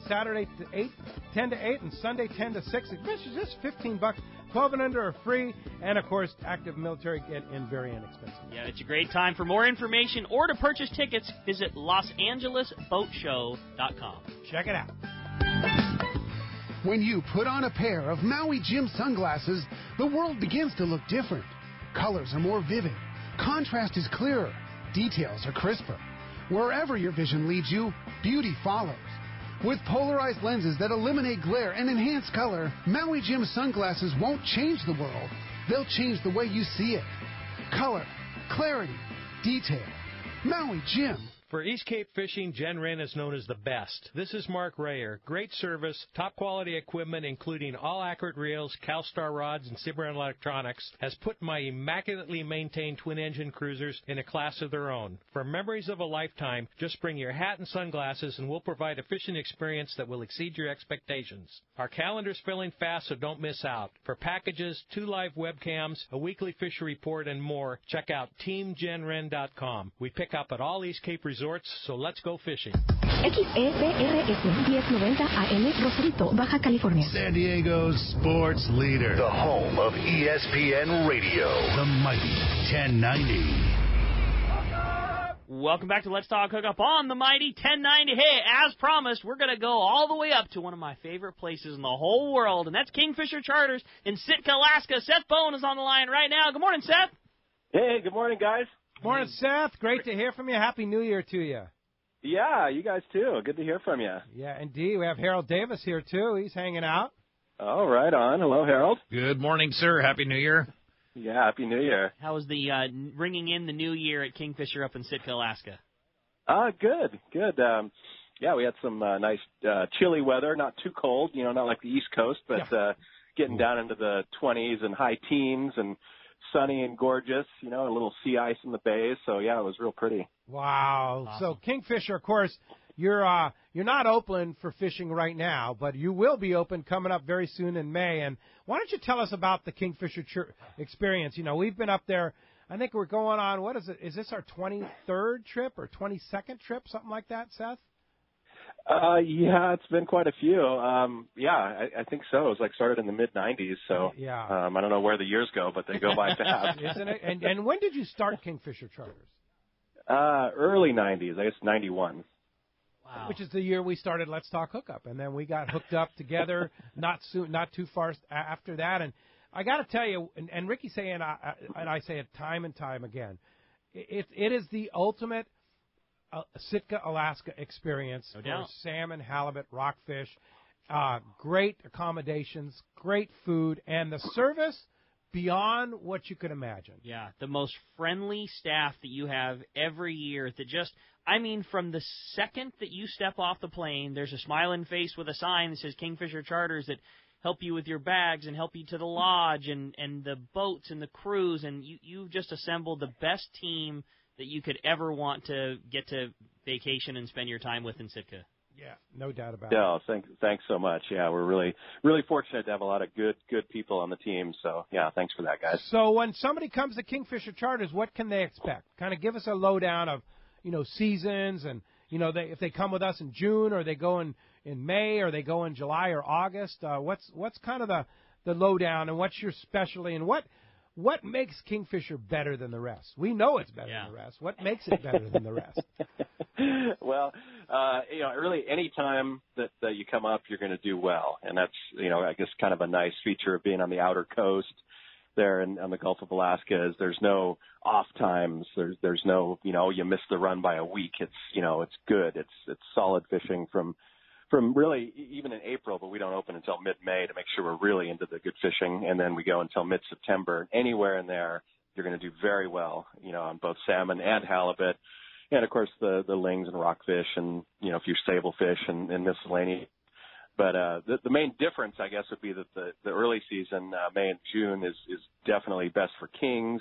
Speaker 2: Saturday 10 to 8, and Sunday 10 to 6. Admission's just $15. 12 and under are free, and, of course, active military get in very inexpensive.
Speaker 4: Yeah, it's a great time. For more information or to purchase tickets, visit LosAngelesBoatShow.com.
Speaker 2: Check it out.
Speaker 12: When you put on a pair of Maui Jim sunglasses, the world begins to look different. Colors are more vivid. Contrast is clearer. Details are crisper. Wherever your vision leads you, beauty follows. With polarized lenses that eliminate glare and enhance color, Maui Jim sunglasses won't change the world. They'll change the way you see it. Color, clarity, detail. Maui Jim.
Speaker 13: For East Cape fishing, Jen Wren is known as the best. This is Mark Rayer. Great service, top quality equipment, including all accurate reels, CalStar rods, and Cimarron electronics, has put my immaculately maintained twin-engine cruisers in a class of their own. For memories of a lifetime, just bring your hat and sunglasses, and we'll provide a fishing experience that will exceed your expectations. Our calendar's filling fast, so don't miss out. For packages, 2 live webcams, a weekly fishery report, and more, check out TeamJenRen.com. We pick up at all East Cape resorts, so let's go fishing.
Speaker 14: XEPRS 1090 AM Rosarito, Baja California.
Speaker 1: San Diego's sports leader.
Speaker 15: The home of ESPN Radio. The mighty 1090.
Speaker 4: Welcome back to Let's Talk Hookup on the mighty 1090. Hey, as promised, we're going to go all the way up to one of my favorite places in the whole world, and that's Kingfisher Charters in Sitka, Alaska. Seth Bowen is on the line right now. Good morning, Seth.
Speaker 16: Hey, good morning, guys.
Speaker 2: Morning, Seth. Great to hear from you. Happy New Year to you.
Speaker 16: Yeah, you guys too. Good to hear from you.
Speaker 2: Yeah, indeed. We have Harold Davis here, too. He's hanging out.
Speaker 16: Oh, right on. Hello, Harold.
Speaker 3: Good morning, sir. Happy New Year.
Speaker 16: Yeah, Happy New Year.
Speaker 4: How was the ringing in the new year at Kingfisher up in Sitka, Alaska?
Speaker 16: Good. Yeah, we had some nice chilly weather, not too cold, not like the East Coast, but getting down into the 20s and high teens and sunny and gorgeous, a little sea ice in the bays. So, yeah, it was real pretty.
Speaker 2: Wow.
Speaker 4: Awesome.
Speaker 2: So Kingfisher, of course, you're not open for fishing right now, but you will be open coming up very soon in May. And why don't you tell us about the Kingfisher experience? We've been up there. I think we're going on, what is it? Is this our 23rd trip or 22nd trip, something like that, Seth?
Speaker 16: Yeah, it's been quite a few. I think so. It was started in the mid-'90s, so
Speaker 2: yeah.
Speaker 16: I don't know where the years go, but they go by fast.
Speaker 2: Isn't it? And when did you start Kingfisher Charters?
Speaker 16: Early 90s, I guess 91.
Speaker 4: Wow.
Speaker 2: Which is the year we started Let's Talk Hookup, and then we got hooked up together not too far after that. And I got to tell you, and Ricky's saying, and I say it time and time again, it is the ultimate Sitka, Alaska experience
Speaker 4: No
Speaker 2: for
Speaker 4: doubt.
Speaker 2: salmon, halibut, rockfish, great accommodations, great food, and the service beyond what you could imagine.
Speaker 4: Yeah, the most friendly staff that you have every year that from the second that you step off the plane, there's a smiling face with a sign that says Kingfisher Charters that help you with your bags and help you to the lodge and the boats and the crews, and you've just assembled the best team that you could ever want to get to vacation and spend your time with in Sitka.
Speaker 2: Yeah, no doubt about it.
Speaker 16: Yeah, thanks so much. Yeah, we're really, really fortunate to have a lot of good people on the team. So, yeah, thanks for that, guys.
Speaker 2: So when somebody comes to Kingfisher Charters, what can they expect? Kind of give us a lowdown of, seasons and, if they come with us in June or they go in May or they go in July or August. What's kind of the lowdown and what's your specialty and what makes Kingfisher better than the rest? We know it's better than the rest. What makes it better than the rest?
Speaker 16: Well, really any time that you come up, you're going to do well. And that's, I guess kind of a nice feature of being on the outer coast there on the Gulf of Alaska is there's no off times. There's no, you miss the run by a week. It's, it's good. It's solid fishing from really even in April, but we don't open until mid-May to make sure we're really into the good fishing. And then we go until mid-September. Anywhere in there, you're going to do very well, on both salmon and halibut. And, of course, the lings and rockfish and, a few sablefish and miscellaneous. But the main difference, I guess, would be that the early season, May and June, is definitely best for kings.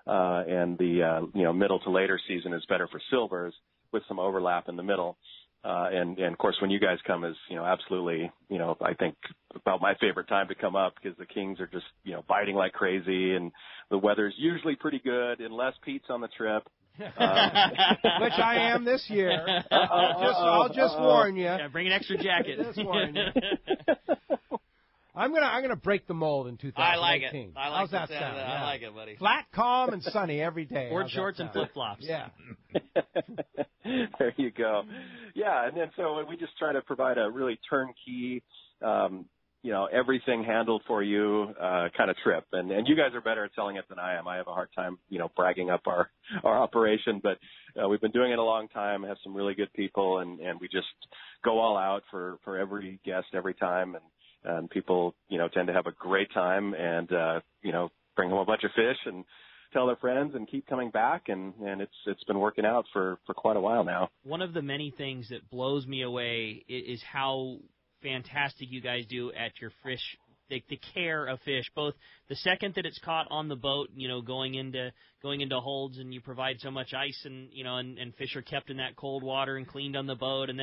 Speaker 16: And the, middle to later season is better for silvers with some overlap in the middle. And of course, when you guys come is, absolutely, I think about my favorite time to come up because the kings are just, biting like crazy and the weather's usually pretty good unless Pete's on the trip.
Speaker 2: Which I am this year. I'll just warn you.
Speaker 4: Yeah, bring an extra jacket.
Speaker 2: Just warn you. I'm gonna break the mold in 2018.
Speaker 4: I like it.
Speaker 2: How's that sound?
Speaker 4: I like it, buddy.
Speaker 2: Flat, calm, and sunny every day.
Speaker 4: Board shorts and flip flops.
Speaker 2: Yeah.
Speaker 16: There you go. Yeah, and then so we just try to provide a really turnkey, everything handled for you kind of trip. And you guys are better at selling it than I am. I have a hard time, bragging up our operation, but we've been doing it a long time, have some really good people, and we just go all out for every guest every time. And people, tend to have a great time and, bring home a bunch of fish and tell their friends and keep coming back. And it's been working out for quite a while now.
Speaker 4: One of the many things that blows me away is how fantastic you guys do at your fish, the care of fish, both the second that it's caught on the boat, going into holds, and you provide so much ice and and fish are kept in that cold water and cleaned on the boat, and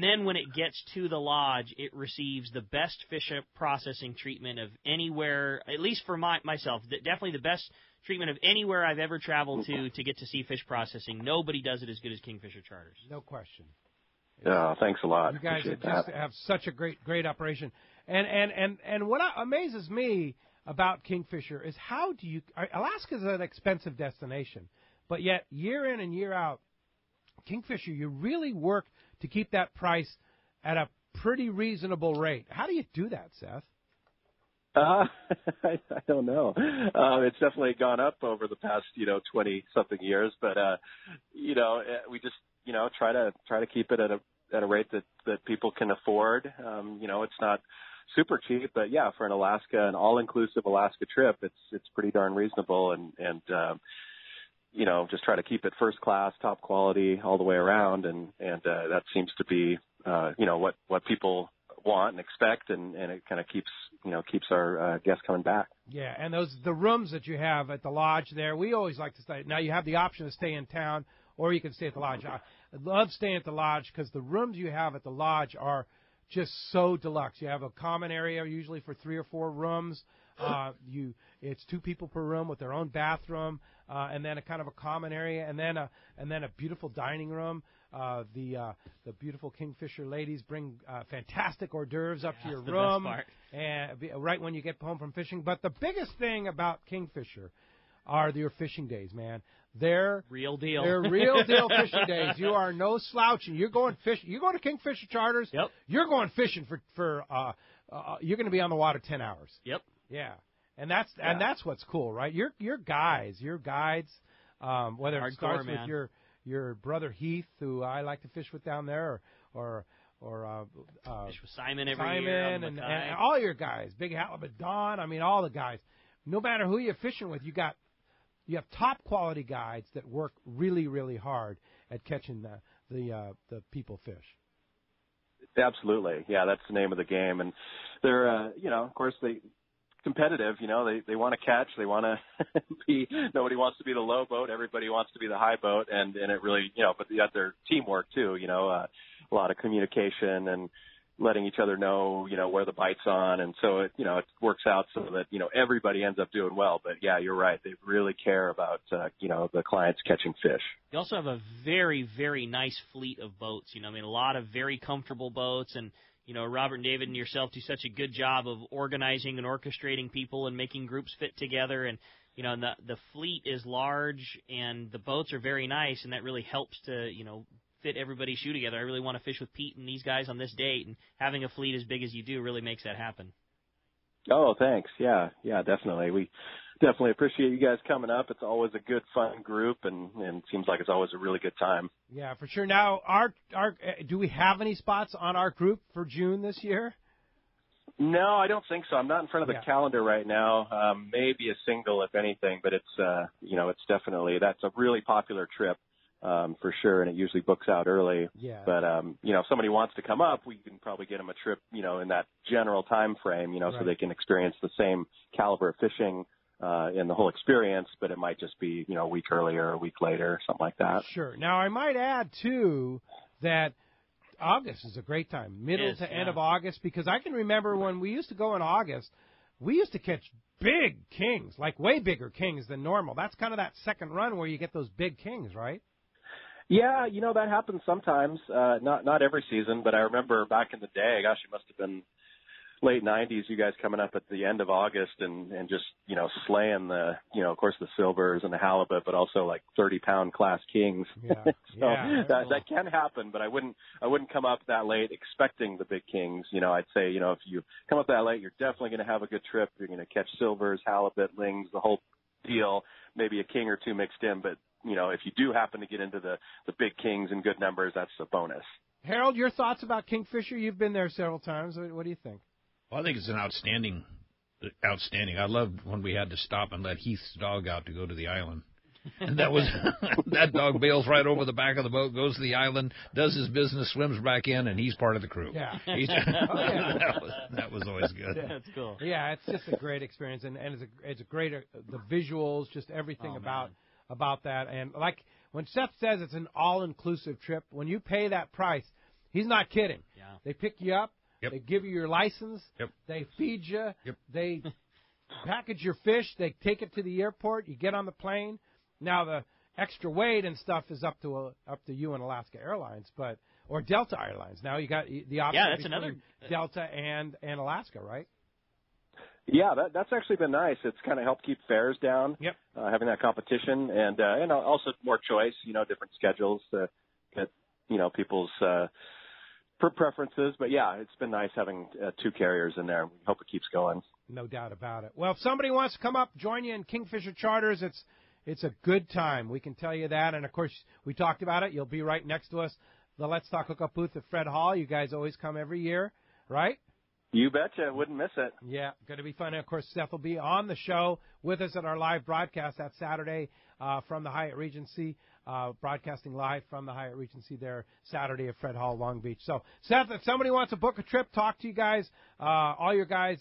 Speaker 4: then when it gets to the lodge, it receives the best fish processing treatment of anywhere, at least for myself, definitely the best treatment of anywhere I've ever traveled to get to see fish processing. Nobody does it as good as Kingfisher Charters.
Speaker 2: No question.
Speaker 16: Yeah, thanks a lot.
Speaker 2: You guys
Speaker 16: Appreciate
Speaker 2: have such a great operation. And what amazes me about Kingfisher is Alaska is an expensive destination, but yet year in and year out, Kingfisher, you really work to keep that price at a pretty reasonable rate. How do you do that, Seth?
Speaker 16: I don't know. It's definitely gone up over the past, 20-something years, but, we just, try to keep it at a rate that people can afford. It's not super cheap, but yeah, for an all-inclusive Alaska trip, it's pretty darn reasonable and just try to keep it first class, top quality all the way around. And that seems to be, what people want and expect, and it kind of keeps our guests coming back.
Speaker 2: Yeah, and the rooms that you have at the lodge there, we always like to stay. Now you have the option to stay in town, or you can stay at the lodge. I love staying at the lodge because the rooms you have at the lodge are just so deluxe. You have a common area usually for 3 or 4 rooms. It's 2 people per room with their own bathroom, and then a kind of a common area, and then a beautiful dining room. The beautiful Kingfisher ladies bring fantastic hors d'oeuvres up to your room, and right when you get home from fishing. But the biggest thing about Kingfisher are your fishing days, man. They're
Speaker 4: real deal.
Speaker 2: They're real deal fishing days. You are no slouching. You're going fishing. You go to Kingfisher Charters.
Speaker 4: Yep.
Speaker 2: You're going fishing for you're going to be on the water 10 hours.
Speaker 4: Yep.
Speaker 2: Yeah. And that's what's cool, right? Your guides, whether it starts with your brother Heath, who I like to fish with down there, or
Speaker 4: fish with Simon every year,
Speaker 2: and all your guys, Big Halibut Don. I mean, all the guys. No matter who you're fishing with, you have top quality guides that work really, really hard at catching the people fish.
Speaker 16: Absolutely, yeah, that's the name of the game, and they're of course they competitive. They want to catch, they want to be. Nobody wants to be the low boat. Everybody wants to be the high boat, and it really but you got their teamwork too. A lot of communication and letting each other know where the bite's on, and so it works out so that everybody ends up doing well. But yeah, you're right. They really care about the clients catching fish.
Speaker 4: You also have a very, very nice fleet of boats. A lot of very comfortable boats, and Robert and David and yourself do such a good job of organizing and orchestrating people and making groups fit together. And the fleet is large, and the boats are very nice, and that really helps to fit everybody's shoe together. I really want to fish with Pete and these guys on this date, and having a fleet as big as you do really makes that happen.
Speaker 16: Oh, thanks. Yeah, definitely. We definitely appreciate you guys coming up. It's always a good, fun group, and it seems like it's always a really good time.
Speaker 2: Yeah, for sure. Now, do we have any spots on our group for June this year?
Speaker 16: No, I don't think so. I'm not in front of the calendar right now. Maybe a single, if anything, but it's it's definitely, that's a really popular trip. For sure, and it usually books out early.
Speaker 2: Yeah.
Speaker 16: But if somebody wants to come up, we can probably get them a trip, in that general time frame,
Speaker 2: right,
Speaker 16: so they can experience the same caliber of fishing in the whole experience. But it might just be, a week earlier, a week later, something like that.
Speaker 2: Sure. Now I might add too that August is a great time, middle to end of August, because I can remember when we used to go in August, we used to catch big kings, like way bigger kings than normal. That's kind of that second run where you get those big kings, right?
Speaker 16: Yeah, that happens sometimes. Not every season, but I remember back in the day, gosh, it must have been late 90s, you guys coming up at the end of August and just, slaying the, of course, the silvers and the halibut, but also like 30-pound class kings.
Speaker 2: Yeah.
Speaker 16: That can happen, but I wouldn't come up that late expecting the big kings. I'd say, if you come up that late, you're definitely going to have a good trip. You're going to catch silvers, halibut, lings, the whole deal, maybe a king or two mixed in, but if you do happen to get into the big kings in good numbers, that's a bonus.
Speaker 2: Harold, your thoughts about Kingfisher? You've been there several times. What do you think?
Speaker 3: Well, I think it's an outstanding. I loved when we had to stop and let Heath's dog out to go to the island. And that was that dog bails right over the back of the boat, goes to the island, does his business, swims back in, and he's part of the crew.
Speaker 2: Yeah.
Speaker 3: That was always good.
Speaker 4: Yeah, that's cool.
Speaker 2: Yeah, it's just a great experience, and it's a great the visuals, just everything about that. And like when Seth says it's an all-inclusive trip, when you pay that price, he's not kidding.
Speaker 4: Yeah.
Speaker 2: They pick you up.
Speaker 3: Yep.
Speaker 2: They give you your license.
Speaker 3: Yep.
Speaker 2: They feed you.
Speaker 3: Yep.
Speaker 2: They package your fish. They take it to the airport. You get on the plane. Now the extra weight and stuff is up to you and Alaska Airlines, or Delta Airlines. Now you got the option.
Speaker 4: Yeah, that's another
Speaker 2: Delta and Alaska, right?
Speaker 16: Yeah, that's actually been nice. It's kind of helped keep fares down.
Speaker 2: Yep.
Speaker 16: Having that competition and also more choice. Different schedules to get people's preferences. But yeah, it's been nice having 2 carriers in there. We hope it keeps going.
Speaker 2: No doubt about it. Well, if somebody wants to come up, join you in Kingfisher Charters, it's a good time. We can tell you that. And of course, we talked about it. You'll be right next to us, the Let's Talk Hookup booth at Fred Hall. You guys always come every year, right?
Speaker 16: You betcha. Wouldn't miss it.
Speaker 2: Yeah, going to be fun. And, of course, Seth will be on the show with us at our live broadcast that Saturday from the Hyatt Regency, broadcasting live from the Hyatt Regency there Saturday at Fred Hall, Long Beach. So, Seth, if somebody wants to book a trip, talk to you guys, all your guys,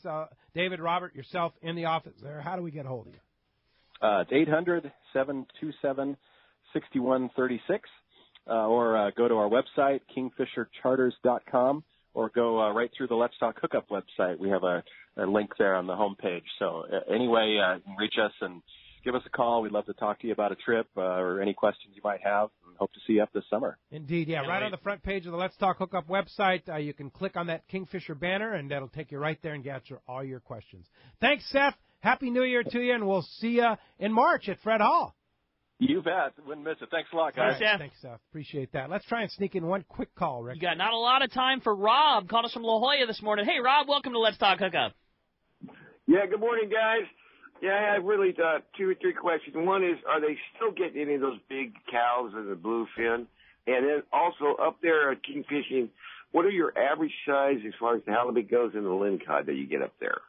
Speaker 2: David, Robert, yourself in the office there, how do we get a hold of you?
Speaker 16: It's 800-727-6136, or go to our website, kingfishercharters.com. Or go right through the Let's Talk Hookup website. We have a link there on the homepage. So anyway, you can reach us and give us a call. We'd love to talk to you about a trip or any questions you might have. And hope to see you up this summer.
Speaker 2: Indeed, yeah. Right on the front page of the Let's Talk Hookup website, you can click on that Kingfisher banner, and that'll take you right there and answer all your questions. Thanks, Seth. Happy New Year to you, and we'll see you in March at Fred Hall.
Speaker 16: You bet. Wouldn't miss it. Thanks a lot, guys.
Speaker 2: Thanks, Seth. Appreciate that. Let's try and sneak in one quick call, Rick.
Speaker 4: You got not a lot of time for Rob. Called us from La Jolla this morning. Hey, Rob, welcome to Let's Talk Hookup.
Speaker 17: Yeah, good morning, guys. Yeah, I have really 2 or 3 questions. One is, are they still getting any of those big cows in the bluefin? And then also up there at King Fishing, what are your average size as far as the halibut goes and the lingcod that you get up there?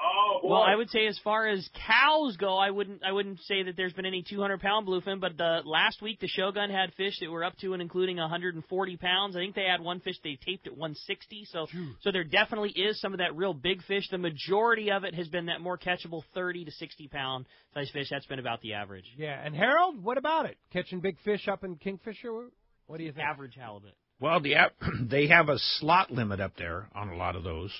Speaker 4: Oh, boy. Well, I would say as far as cows go, I wouldn't say that there's been any 200-pound bluefin, but last week the Shogun had fish that were up to and including 140 pounds. I think they had one fish they taped at 160, so there definitely is some of that real big fish. The majority of it has been that more catchable 30 to 60-pound size fish. That's been about the average.
Speaker 2: Yeah, and Harold, what about it? Catching big fish up in Kingfisher? What do you think?
Speaker 4: Average halibut.
Speaker 3: Well, they have a slot limit up there on a lot of those,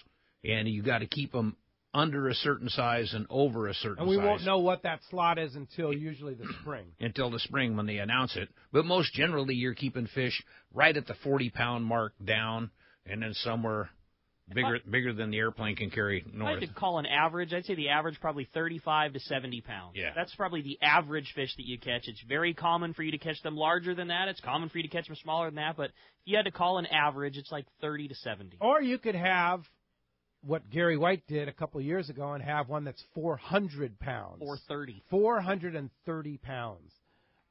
Speaker 3: and you got to keep them under a certain size and over a certain size.
Speaker 2: And we won't know what that slot is until usually the spring.
Speaker 3: Until the spring when they announce it. But most generally you're keeping fish right at the 40-pound mark down, and then somewhere bigger than the airplane can carry north.
Speaker 4: If I had to call an average, I'd say the average probably 35 to 70 pounds.
Speaker 3: Yeah.
Speaker 4: That's probably the average fish that you catch. It's very common for you to catch them larger than that. It's common for you to catch them smaller than that. But if you had to call an average, it's like 30 to 70.
Speaker 2: Or you could have what Gary White did a couple of years ago and have one that's 400 pounds.
Speaker 4: 430.
Speaker 2: 430 pounds.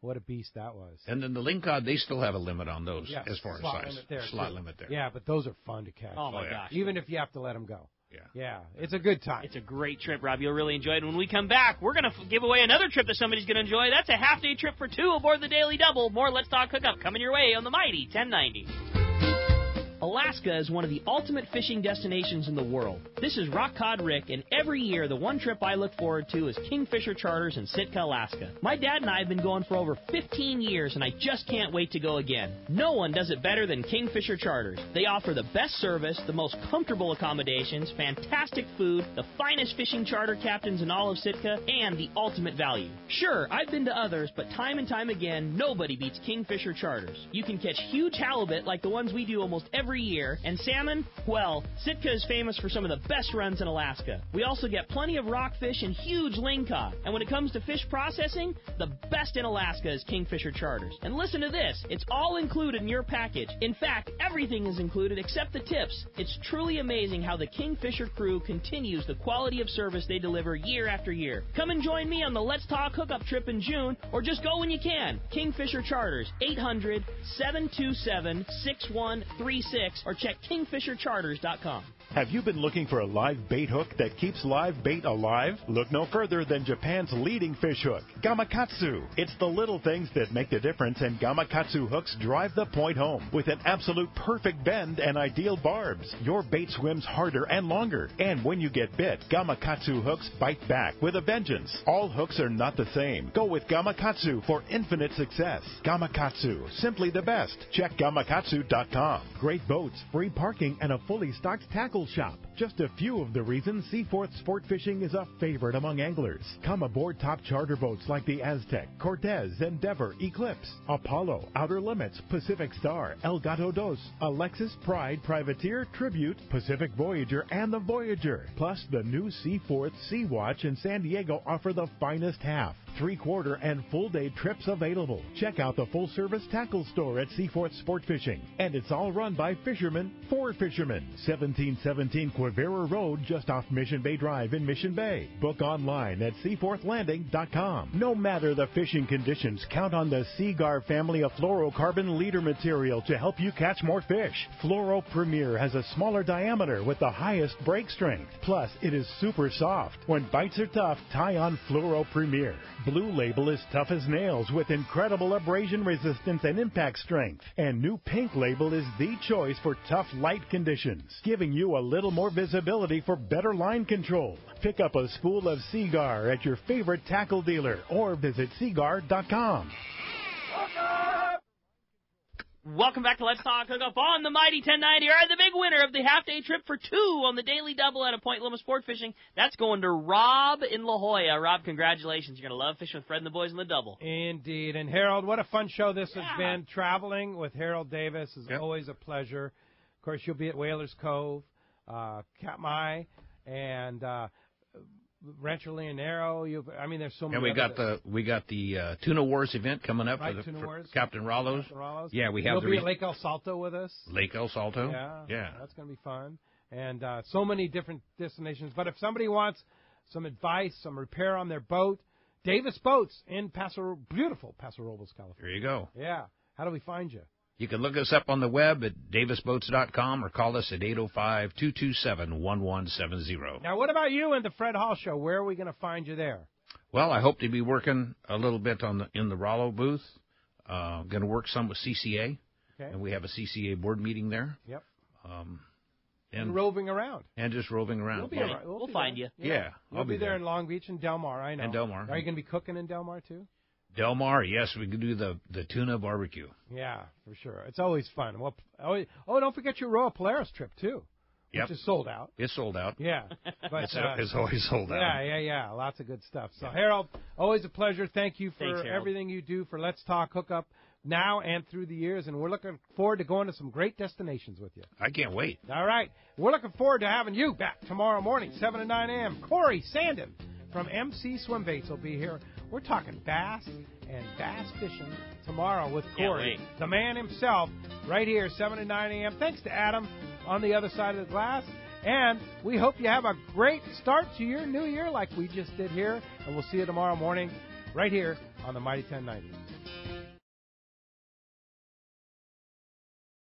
Speaker 2: What a beast that was.
Speaker 3: And then the lingcod, they still have a limit on those as far as size.
Speaker 2: Slot limit there. Yeah, but those are fun to catch.
Speaker 4: Oh, my gosh.
Speaker 2: Even if you have to let them go.
Speaker 3: Yeah.
Speaker 2: Yeah, it's a good time.
Speaker 4: It's a great trip, Rob. You'll really enjoy it. When we come back, we're going to give away another trip that somebody's going to enjoy. That's a half-day trip for 2 aboard the Daily Double. More Let's Talk Hookup coming your way on the Mighty 1090. Alaska is one of the ultimate fishing destinations in the world. This is Rock Cod Rick, and every year the one trip I look forward to is Kingfisher Charters in Sitka, Alaska. My dad and I have been going for over 15 years, and I just can't wait to go again. No one does it better than Kingfisher Charters. They offer the best service, the most comfortable accommodations, fantastic food, the finest fishing charter captains in all of Sitka, and the ultimate value. Sure, I've been to others, but time and time again, nobody beats Kingfisher Charters. You can catch huge halibut like the ones we do almost every year, and salmon, well, Sitka is famous for some of the best runs in Alaska. We also get plenty of rockfish and huge lingcod. And when it comes to fish processing, the best in Alaska is Kingfisher Charters. And listen to this, it's all included in your package. In fact, everything is included except the tips. It's truly amazing how the Kingfisher crew continues the quality of service they deliver year after year. Come and join me on the Let's Talk Hookup trip in June, or just go when you can. Kingfisher Charters, 800-727-6136, or check kingfishercharters.com.
Speaker 11: Have you been looking for a live bait hook that keeps live bait alive? Look no further than Japan's leading fish hook, Gamakatsu. It's the little things that make the difference, and Gamakatsu hooks drive the point home. With an absolute perfect bend and ideal barbs, your bait swims harder and longer. And when you get bit, Gamakatsu hooks bite back with a vengeance. All hooks are not the same. Go with Gamakatsu for infinite success. Gamakatsu, simply the best. Check Gamakatsu.com. Great boats, free parking, and a fully stocked tackle shop. Just a few of the reasons Seaforth Sport Fishing is a favorite among anglers. Come aboard top charter boats like the Aztec, Cortez, Endeavor, Eclipse, Apollo, Outer Limits, Pacific Star, El Gato Dos, Alexis, Pride, Privateer, Tribute, Pacific Voyager, and the Voyager. Plus, the new Seaforth Sea Watch in San Diego offer the finest half, 3/4, and full-day trips available. Check out the full-service tackle store at Seaforth Sport Fishing. And it's all run by fishermen for fishermen. 1717 Quebec Rivera Road, just off Mission Bay Drive in Mission Bay. Book online at seaforthlanding.com. No matter the fishing conditions, count on the Seaguar family of fluorocarbon leader material to help you catch more fish. Fluoro Premier has a smaller diameter with the highest break strength. Plus, it is super soft. When bites are tough, tie on Fluoro Premier. Blue Label is tough as nails with incredible abrasion resistance and impact strength. And new Pink Label is the choice for tough light conditions, giving you a little more visibility for better line control. Pick up a spool of Seaguar at your favorite tackle dealer or visit seaguar.com.
Speaker 4: Welcome back to Let's Talk Hookup on the Mighty 1090. All right, the big winner of the half-day trip for two on the Daily Double out of Point Loma Sport Fishing. That's going to Rob in La Jolla. Rob, congratulations. You're going to love fishing with Fred and the boys on the double.
Speaker 2: Indeed. And, Harold, what a fun show this has been. Traveling with Harold Davis is always a pleasure. Of course, you'll be at Whalers Cove, Katmai, and Rancho Leonero. There's so many.
Speaker 3: And we got the Tuna Wars event coming up for Captain Rollo's. Yeah, we have.
Speaker 2: You'll be at Lake El Salto with us.
Speaker 3: Lake El Salto.
Speaker 2: Yeah, that's going to be fun. And so many different destinations. But if somebody wants some advice, some repair on their boat, Davis Boats in beautiful Paso Robles, California.
Speaker 3: There you go.
Speaker 2: Yeah. How do we find you?
Speaker 3: You can look us up on the web at davisboats.com or call us at 805-227-1170.
Speaker 2: Now, what about you and the Fred Hall Show? Where are we going to find you there?
Speaker 3: Well, I hope to be working a little bit in the Rollo booth. Going to work some with CCA, and we have a CCA board meeting there.
Speaker 2: Yep.
Speaker 3: And
Speaker 2: roving around.
Speaker 3: And just roving around.
Speaker 4: We'll find you.
Speaker 3: Yeah,
Speaker 2: I'll be there in Long Beach and Del Mar, I know.
Speaker 3: And Del Mar.
Speaker 2: Are you going to be cooking in Del Mar, too?
Speaker 3: Del Mar, yes, we can do the tuna barbecue.
Speaker 2: Yeah, for sure. It's always fun. Well, don't forget your Royal Polaris trip, too, which is sold out.
Speaker 3: It's sold out.
Speaker 2: Yeah. But,
Speaker 3: it's always sold out.
Speaker 2: Yeah. Lots of good stuff. So, Harold, always a pleasure. Thank you for everything you do for Let's Talk Hookup now and through the years, and we're looking forward to going to some great destinations with you.
Speaker 3: I can't wait.
Speaker 2: All right. We're looking forward to having you back tomorrow morning, 7 to 9 a.m. Corey Sandin from MC Swim Baits will be here. We're talking bass and bass fishing tomorrow with Corey, the man himself, right here, 7 to 9 a.m. Thanks to Adam on the other side of the glass. And we hope you have a great start to your new year like we just did here. And we'll see you tomorrow morning right here on the Mighty 1090.